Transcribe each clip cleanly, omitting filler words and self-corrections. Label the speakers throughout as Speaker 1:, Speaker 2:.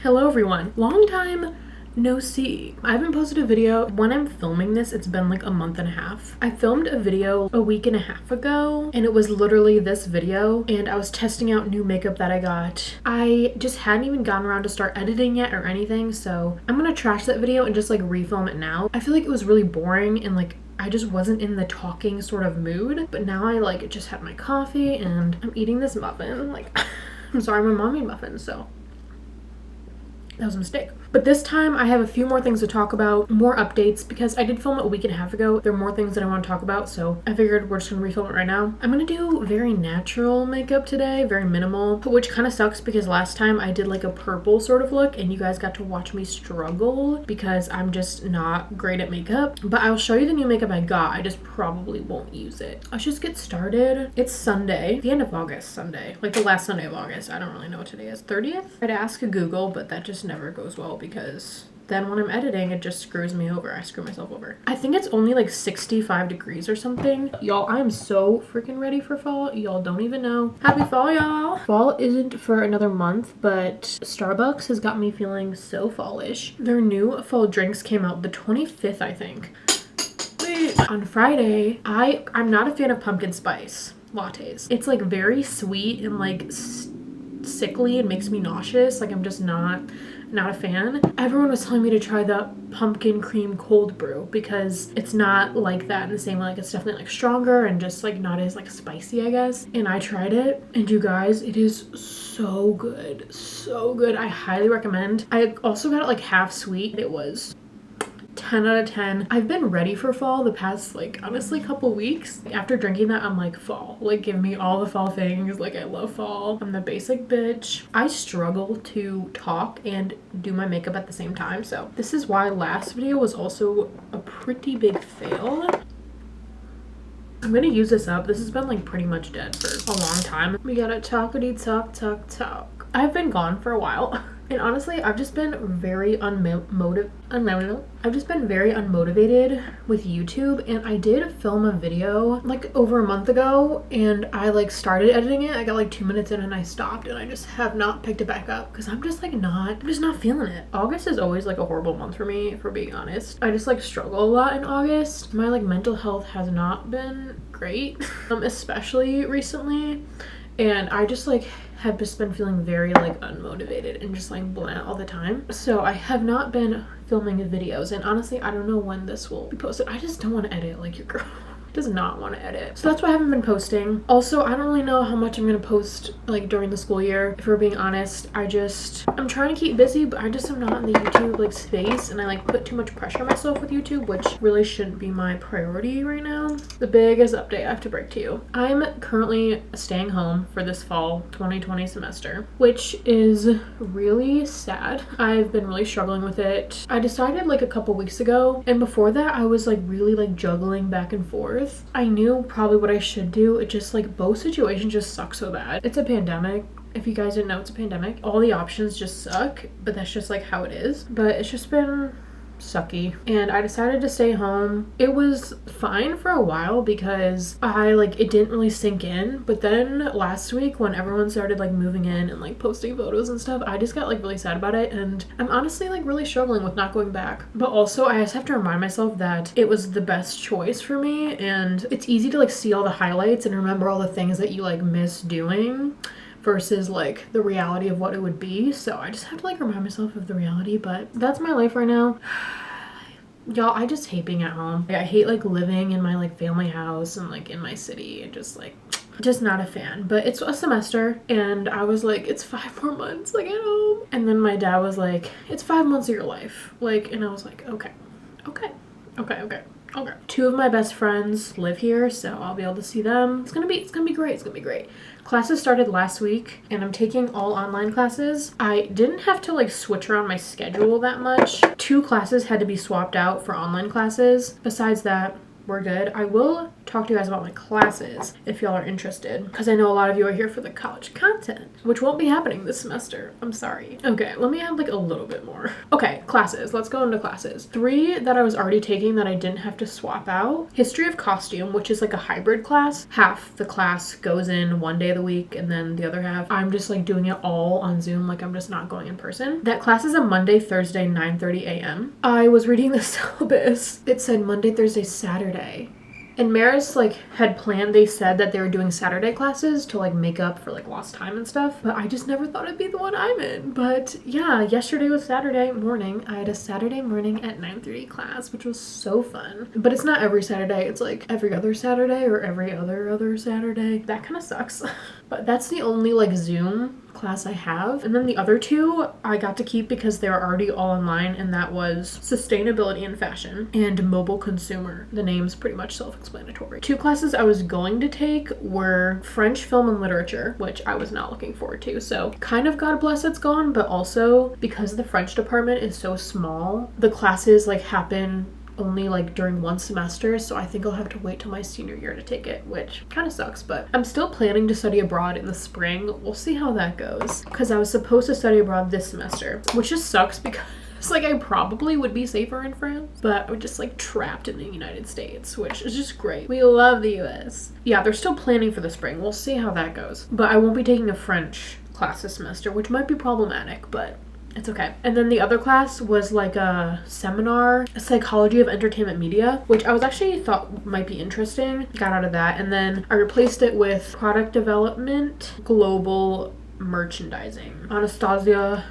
Speaker 1: Hello everyone. Long time no see. I haven't posted a video. When I'm filming this, it's been like a month and a half. I filmed a video a week and a half ago and it was literally this video and I was testing out new makeup that I got. I just hadn't even gotten around to start editing yet or anything, so I'm gonna trash that video and just like refilm it now. I feel like it was really boring and like I just wasn't in the talking sort of mood, but now I like just had my coffee and I'm eating this muffin. Like I'm sorry, my mom made muffins, so that was a mistake. But this time I have a few more things to talk about, more updates, because I did film it a week and a half ago. There are more things that I want to talk about, so I figured we're just gonna refilm it right now. I'm gonna do very natural makeup today, very minimal, which kind of sucks because last time I did like a purple sort of look and you guys got to watch me struggle because I'm just not great at makeup. But I'll show you the new makeup I got. I just probably won't use it. Let's just get started. It's Sunday, the end of August Sunday, like the last Sunday of August. I don't really know what today is, 30th? I'd ask Google, but that just never goes well because then when I'm editing, it just screws me over. I screw myself over. I think it's only like 65 degrees or something. Y'all, I am so freaking ready for fall. Y'all don't even know. Happy fall, y'all. Fall isn't for another month, but Starbucks has got me feeling so fallish. Their new fall drinks came out the 25th, I think. Wait. On Friday, I'm not a fan of pumpkin spice lattes. It's like very sweet and like sickly and makes me nauseous. Like I'm just not a fan. Everyone was telling me to try the pumpkin cream cold brew because it's not like that in the same way. Like it's definitely like stronger and just like not as like spicy, I guess. And I tried it and you guys, it is so good. So good. I highly recommend. I also got it like half sweet. It was 10 out of 10. I've been ready for fall the past like honestly couple weeks. After drinking that, I'm like, fall, like give me all the fall things. Like I love fall. I'm the basic bitch. I struggle to talk and do my makeup at the same time, so this is why last video was also a pretty big fail. I'm gonna use this up. This has been like pretty much dead for a long time. We gotta talkity talk. I've been gone for a while. And honestly, I've just been very unmotivated with YouTube, and I did film a video like over a month ago and I like started editing it. I got like 2 minutes in and I stopped and I just have not picked it back up because I'm just not feeling it. August is always like a horrible month for me, for being honest. I just like struggle a lot in August. My like mental health has not been great, especially recently. And I just like have just been feeling very like unmotivated and just like bland all the time. So I have not been filming videos, and honestly I don't know when this will be posted. I just don't want to edit. Like your girl does not want to edit, so that's why I haven't been posting. Also, I don't really know how much I'm gonna post like during the school year, if we're being honest. I'm trying to keep busy, but I just am not in the YouTube like space, and I like put too much pressure on myself with YouTube, which really shouldn't be my priority right now. The biggest update I have to break to you: I'm currently staying home for this fall 2020 semester, which is really sad. I've been really struggling with it. I decided like a couple weeks ago, and before that I was like really like juggling back and forth. I knew probably what I should do. It just like both situations just suck so bad. It's a pandemic. If you guys didn't know, it's a pandemic. All the options just suck, but that's just like how it is. But it's just been sucky, and I decided to stay home. It was fine for a while because it didn't really sink in, but then last week when everyone started like moving in and like posting photos and stuff, I just got like really sad about it, and I'm honestly like really struggling with not going back. But also I just have to remind myself that it was the best choice for me, and it's easy to like see all the highlights and remember all the things that you like miss doing versus like the reality of what it would be. So I just have to like remind myself of the reality, but that's my life right now. Y'all, I just hate being at home. I hate like living in my like family house and like in my city, and just not a fan. But it's a semester and I was like, it's 5 more months like at home. And then my dad was like, it's 5 months of your life. Like, and I was like, okay. 2 of my best friends live here, so I'll be able to see them. It's gonna be great. Classes started last week and I'm taking all online classes. I didn't have to like switch around my schedule that much. 2 classes had to be swapped out for online classes. Besides that, we're good. I will talk to you guys about my classes if y'all are interested, because I know a lot of you are here for the college content, which won't be happening this semester. I'm sorry. Okay, let me have like a little bit more. Okay, classes. Let's go into classes. 3 that I was already taking that I didn't have to swap out. History of costume, which is like a hybrid class. Half the class goes in one day of the week, and then the other half, I'm just like doing it all on Zoom. Like I'm just not going in person. That class is a Monday, Thursday, 9:30 a.m. I was reading the syllabus. It said Monday, Thursday, Saturday. And Maris like had planned, they said that they were doing Saturday classes to like make up for like lost time and stuff, but I just never thought it'd be the one I'm in. But yeah, yesterday was Saturday morning. I had a Saturday morning at 9:30 class, which was so fun. But it's not every Saturday, it's like every other Saturday or every other Saturday. That kind of sucks. But that's the only like Zoom class I have. And then the other 2 I got to keep because they were already all online, and that was sustainability and fashion and mobile consumer. The name's pretty much self-explanatory. 2 classes I was going to take were French film and literature, which I was not looking forward to. So kind of God bless it's gone, but also because the French department is so small, the classes like happen only like during one semester, so I think I'll have to wait till my senior year to take it, which kind of sucks. But I'm still planning to study abroad in the spring. We'll see how that goes, because I was supposed to study abroad this semester, which just sucks because like I probably would be safer in France, but I'm just like trapped in the United States, which is just great. We love the US. Yeah, they're still planning for the spring. We'll see how that goes. But I won't be taking a French class this semester, which might be problematic, but it's okay. And then the other class was like a seminar, psychology of entertainment media, which I was actually thought might be interesting. Got out of that. And then I replaced it with product development, global merchandising. Anastasia,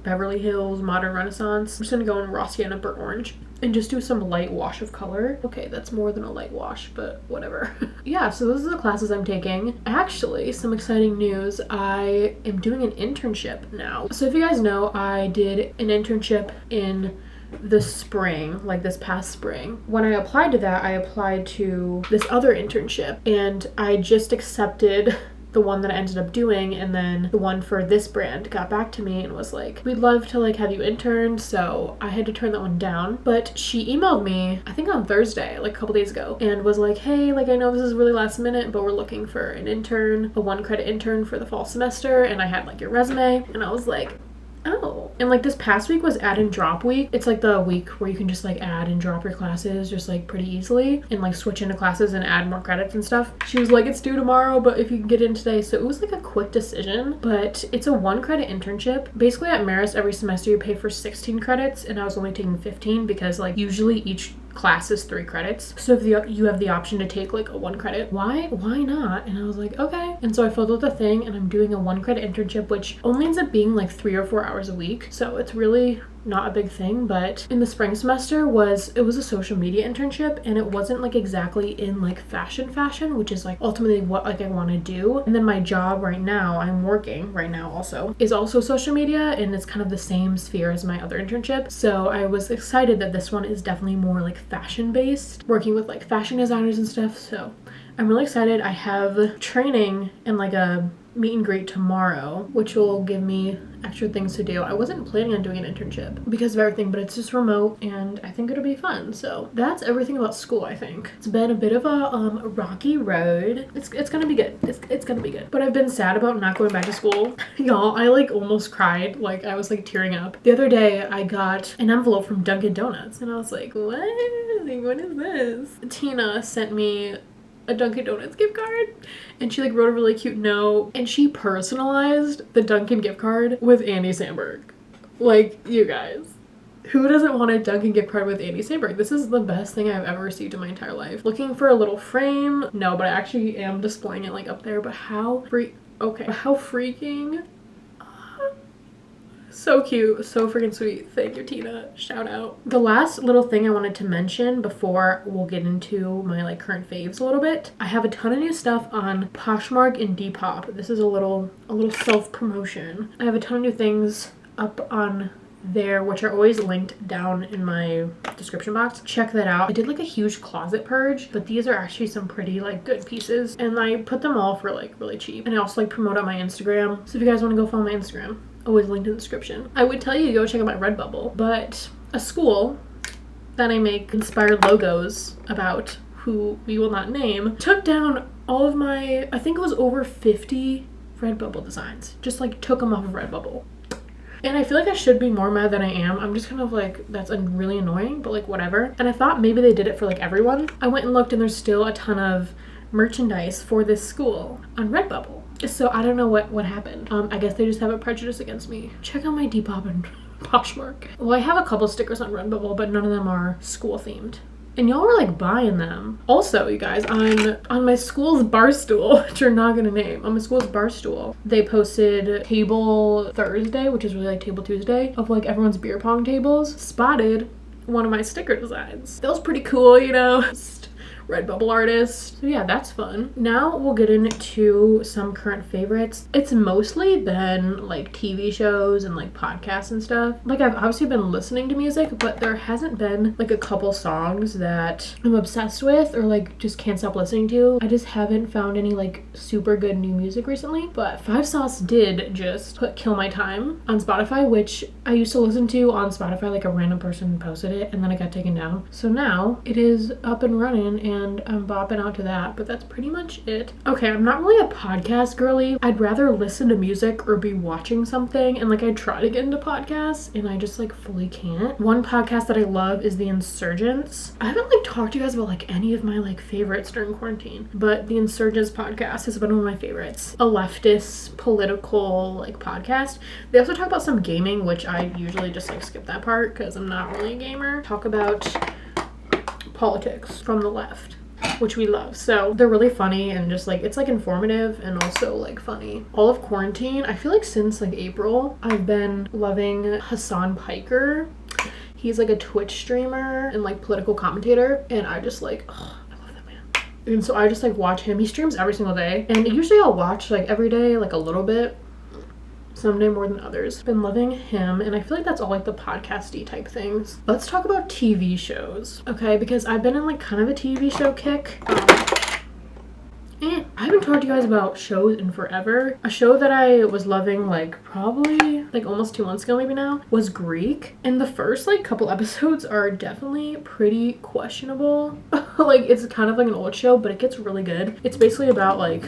Speaker 1: Beverly Hills, Modern Renaissance. I'm just gonna go in raw sienna burnt orange and just do some light wash of color. Okay, that's more than a light wash, but whatever. Yeah, so those are the classes I'm taking. Actually, some exciting news. I am doing an internship now. So if you guys know, I did an internship in the spring, like this past spring. When I applied to that, I applied to this other internship, and I just accepted the one that I ended up doing, and then the one for this brand got back to me and was like, we'd love to like have you intern. So I had to turn that one down, but she emailed me I think on Thursday, like a couple days ago, and was like, hey, like I know this is really last minute, but we're looking for an intern, a 1-credit intern for the fall semester, and I had like your resume. And I was like, oh. And like this past week was add and drop week. It's like the week where you can just like add and drop your classes just like pretty easily and like switch into classes and add more credits and stuff. She was like, it's due tomorrow, but if you can get in today. So it was like a quick decision, but it's a 1-credit internship. Basically at Marist, every semester you pay for 16 credits, and I was only taking 15 because like usually each class is 3 credits. So if you have the option to take like a 1-credit, why not? And I was like, okay. And so I filled out the thing, and I'm doing a 1-credit internship, which only ends up being like 3 or 4 hours a week. So it's really not a big thing. But in the spring semester it was a social media internship, and it wasn't like exactly in like fashion, which is like ultimately what like I want to do. And then my job right now, I'm working right now also, is also social media, and it's kind of the same sphere as my other internship. So I was excited that this one is definitely more like fashion based, working with like fashion designers and stuff. So I'm really excited. I have training and like a meet and greet tomorrow, which will give me extra things to do. I wasn't planning on doing an internship because of everything, but it's just remote, and I think it'll be fun. So that's everything about school, I think. It's been a bit of a rocky road. It's gonna be good. It's gonna be good. But I've been sad about not going back to school. Y'all, I like almost cried. Like I was like tearing up. The other day I got an envelope from Dunkin' Donuts, and I was like, what? Like, what is this? Tina sent me a Dunkin' Donuts gift card, and she like wrote a really cute note, and she personalized the Dunkin' gift card with Andy Samberg. Like, you guys, who doesn't want a Dunkin' gift card with Andy Samberg? This is the best thing I've ever received in my entire life. Looking for a little frame? No, but I actually am displaying it like up there. But how freaking so cute, so freaking sweet. Thank you, Tina. Shout out. The last little thing I wanted to mention before we'll get into my like current faves a little bit. I have a ton of new stuff on Poshmark and Depop. This is a little self-promotion. I have a ton of new things up on there, which are always linked down in my description box. Check that out. I did like a huge closet purge, but these are actually some pretty like good pieces, and I put them all for like really cheap. And I also like promote on my Instagram, so if you guys want to go follow my Instagram, always linked in the description. I would tell you to go check out my Redbubble, but a school that I make inspired logos about who we will not name, took down all of my, I think it was over 50 Redbubble designs. Just like took them off of Redbubble. And I feel like I should be more mad than I am. I'm just kind of like, that's really annoying, but like whatever. And I thought maybe they did it for like everyone. I went and looked and there's still a ton of merchandise for this school on Redbubble. So I don't know what happened. I guess they just have a prejudice against me. Check out my Depop and Poshmark. Well, I have a couple stickers on Redbubble, but none of them are school themed. And y'all were like buying them. Also, you guys, on my school's Barstool, which you're not gonna name, on my school's Barstool, they posted Table Thursday, which is really like Table Tuesday, of like everyone's beer pong tables, spotted one of my sticker designs. That was pretty cool, you know? Redbubble artist. So yeah, that's fun. Now we'll get into some current favorites. It's mostly been like TV shows and like podcasts and stuff. Like I've obviously been listening to music, but there hasn't been like a couple songs that I'm obsessed with or like just can't stop listening to. I just haven't found any like super good new music recently, but Five Sauce did just Kill My Time on Spotify, which I used to listen to on Spotify, like a random person posted it and then it got taken down. So now it is up and running and I'm bopping out to that, but that's pretty much it. Okay, I'm not really a podcast girly. I'd rather listen to music or be watching something, and like I try to get into podcasts and I just like fully can't. One podcast that I love is The Insurgents. I haven't like talked to you guys about like any of my like favorites during quarantine, but The Insurgents podcast has been one of my favorites. A leftist political like podcast. They also talk about some gaming, which I usually just like skip that part because I'm not really a gamer. Talk about politics from the left, which we love. So they're really funny and just like it's like informative and also like funny. All of quarantine, I feel like since like April, I've been loving Hassan Piker. He's like a Twitch streamer and like political commentator, and I just like, oh, I love that man. And so I just like watch him. He streams every single day, and usually I'll watch like every day like a little bit, someday more than others. Been loving him, and I feel like that's all like the podcasty type things. Let's talk about TV shows, okay? Because I've been in like kind of a TV show kick. I haven't talked to you guys about shows in forever. A show that I was loving like probably like almost 2 months ago maybe now was Greek, and the first like couple episodes are definitely pretty questionable. Like it's kind of like an old show, but it gets really good. It's basically about like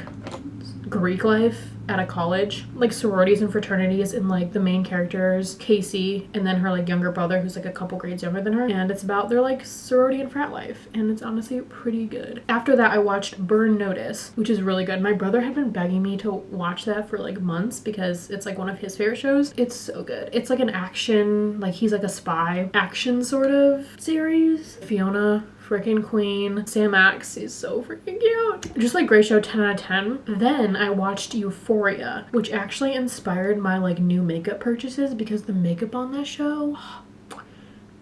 Speaker 1: Greek life at a college, like sororities and fraternities, and like the main characters, Casey, and then her like younger brother who's like a couple grades younger than her, and it's about their like sorority and frat life, and it's honestly pretty good. After that I watched Burn Notice, which is really good. My brother had been begging me to watch that for like months because it's like one of his favorite shows. It's so good. It's like an action, like he's like a spy action sort of series. Fiona, freaking queen. Sam Axe is so freaking cute. Just like great show, 10 out of 10. Then I watched Euphoria, which actually inspired my like new makeup purchases because the makeup on that show,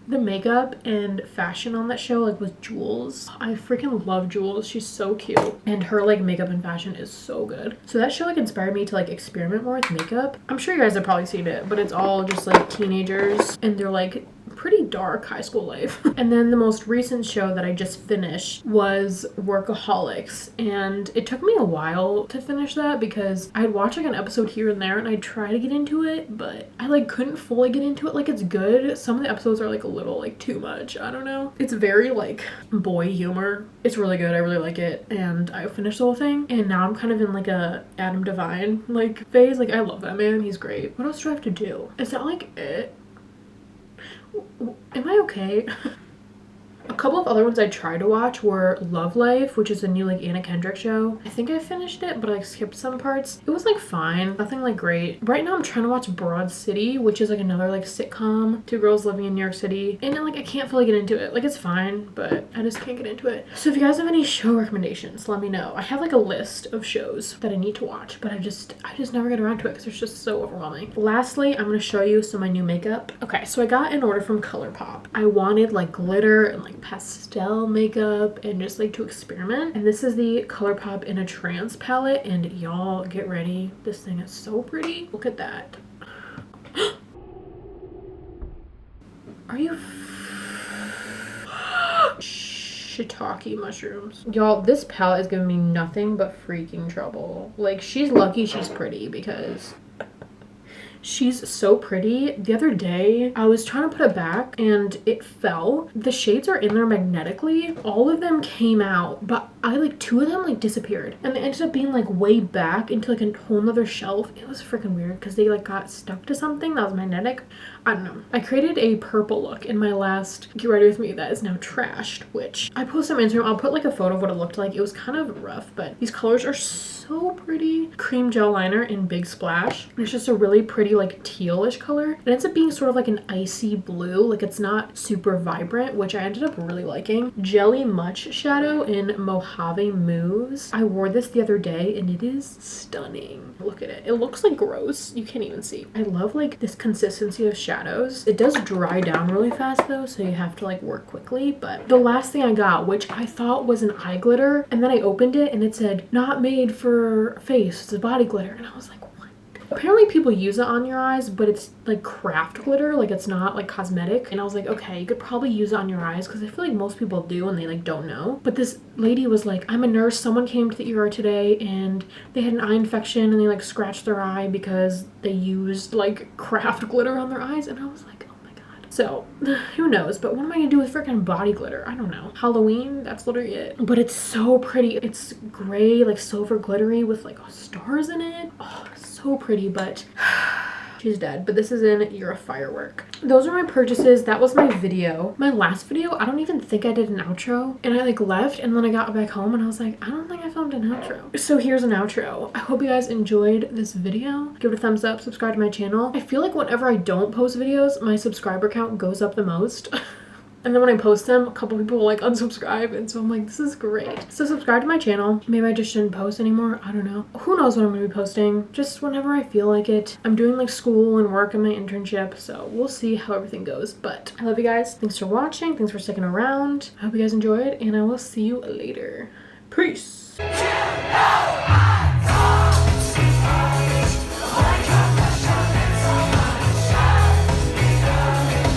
Speaker 1: the makeup and fashion on that show like with Jules. I freaking love Jules. She's so cute. And her like makeup and fashion is so good. So that show like inspired me to like experiment more with makeup. I'm sure you guys have probably seen it, but it's all just like teenagers and they're like pretty dark high school life. And then the most recent show that I just finished was Workaholics, and it took me a while to finish that because I'd watch like an episode here and there and I'd try to get into it, but I like couldn't fully get into it. Like it's good. Some of the episodes are like a little like too much. I don't know. It's very like boy humor. It's really good. I really like it, and I finished the whole thing, and now I'm kind of in like a Adam Devine like phase. Like I love that man. He's great. What else do I have to do? Is that like it? Am I okay? A couple of other ones I tried to watch were Love Life, which is a new like Anna Kendrick show. I think I finished it, but I skipped some parts. It was like fine, nothing like great. Right now I'm trying to watch Broad City, which is like another like sitcom, two girls living in New York City, and like I can't fully get into it. Like it's fine, but I just can't get into it. So if you guys have any show recommendations, let me know. I have like a list of shows that I need to watch, but I just never get around to it because it's just so overwhelming. Lastly, I'm gonna show you some of my new makeup. Okay, so I got an order from ColourPop. I wanted like glitter and like pastel makeup and just like to experiment, and this is the ColourPop in a Trance palette, and y'all get ready, this thing is so pretty. Look at that. Are you shiitake mushrooms? Y'all, this palette is giving me nothing but freaking trouble. Like she's lucky she's pretty because She's so pretty. The other day, I was trying to put it back and it fell. The shades are in there magnetically. All of them came out, but two of them like disappeared. And they ended up being like way back into like a whole nother shelf. It was freaking weird because they like got stuck to something that was magnetic. I don't know. I created a purple look in my last Get Ready With Me that is now trashed, which I posted on Instagram. I'll put like a photo of what it looked like. It was kind of rough, but these colors are so pretty. Cream gel liner in Big Splash. And it's just a really pretty like tealish color. It ends up being sort of like an icy blue. Like it's not super vibrant, which I ended up really liking. Jelly Much shadow in Mojave Moves. I wore this the other day and it is stunning. Look at it. It looks like gross. You can't even see. I love like this consistency of shadows. It does dry down really fast though, so you have to like work quickly. But the last thing I got, which I thought was an eye glitter, and then I opened it and it said not made for face, it's a body glitter, and I was like, what? Apparently people use it on your eyes, but it's like craft glitter, like it's not like cosmetic. And I was like, okay, you could probably use it on your eyes because I feel like most people do and they like don't know. But this lady was like, I'm a nurse, someone came to the ER today and they had an eye infection and they like scratched their eye because they used like craft glitter on their eyes. And I was like, oh my god. So who knows, but what am I gonna do with freaking body glitter? I don't know. Halloween, that's literally it. But it's so pretty. It's gray, like silver glittery with like stars in it. Oh, so pretty, but she's dead. But this is in You're a Firework. Those are my purchases. That was my video. My last video, I don't even think I did an outro, and I like left and then I got back home and I was like, I don't think I filmed an outro. So here's an outro. I hope you guys enjoyed this video. Give it a thumbs up, subscribe to my channel. I feel like whenever I don't post videos, my subscriber count goes up the most. And then when I post them, a couple people will like unsubscribe, and so I'm like, this is great. So subscribe to my channel. Maybe I just shouldn't post anymore. I don't know. Who knows what I'm gonna be posting? Just whenever I feel like it. I'm doing like school and work and my internship, so we'll see how everything goes. But I love you guys. Thanks for watching. Thanks for sticking around. I hope you guys enjoyed, and I will see you later. Peace.